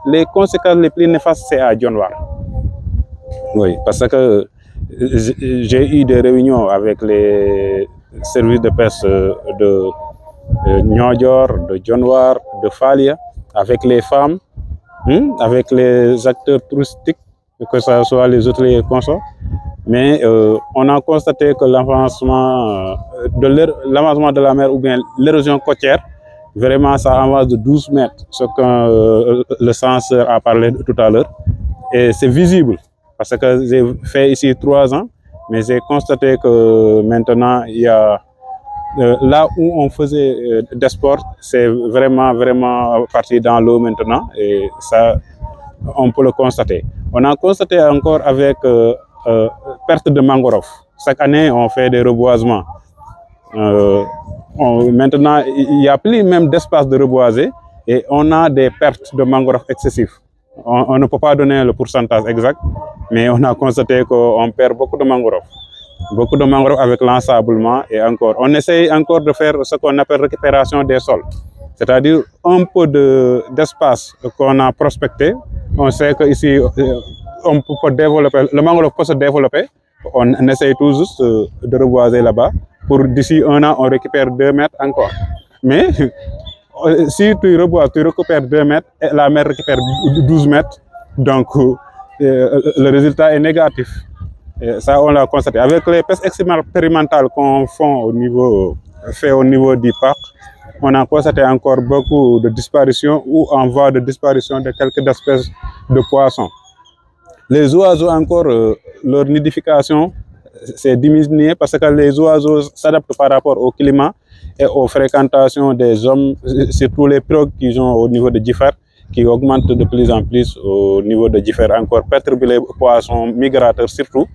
Les conséquences les plus néfastes, c'est à Dionewar. Oui, parce que j'ai eu des réunions avec les services de pêche de Niodior, de Dionewar, de Falia, avec les femmes, avec les acteurs touristiques, que ce soit les hôteliers et consorts. Mais on a constaté que l'avancement de la mer ou bien l'érosion côtière, vraiment ça avance de 12 mètres, ce que le censeur a parlé tout à l'heure. Et c'est visible, parce que j'ai fait ici 3 ans, mais j'ai constaté que maintenant, il y a là où on faisait des sports, c'est vraiment parti dans l'eau maintenant, et ça, on peut le constater. On a constaté encore avec perte de mangrove. Chaque année, on fait des reboisements. Maintenant, il n'y a plus même d'espace de reboiser et on a des pertes de mangrove excessives. On ne peut pas donner le pourcentage exact, mais on a constaté qu'on perd beaucoup de mangroves. Beaucoup de mangroves avec l'ensablement et encore. On essaye encore de faire ce qu'on appelle récupération des sols. C'est-à-dire un peu d'espace qu'on a prospecté. On sait qu'ici, on peut développer, le mangrove peut se développer. On essaye tout juste de reboiser là-bas. Pour d'ici 1 an, on récupère 2 mètres encore. Mais si tu reboises, tu récupères 2 mètres et la mer récupère 12 mètres. Donc, le résultat est négatif. Et ça, on l'a constaté. Avec les pêches expérimentales qu'on fait au niveau du parc, on a constaté encore beaucoup de disparitions ou en voie de disparition de quelques espèces de poissons. Les oiseaux encore, leur nidification s'est diminuée parce que les oiseaux s'adaptent par rapport au climat et aux fréquentations des hommes, surtout les pirogues qui sont au niveau de Djifar, qui augmentent de plus en plus au niveau de Djifar, encore perturber les poissons migrateurs surtout.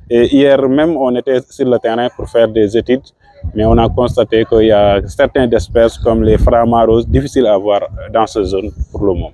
Et hier même, on était sur le terrain pour faire des études, mais on a constaté qu'il y a certaines espèces comme les framaros difficiles à voir dans cette zone pour le moment.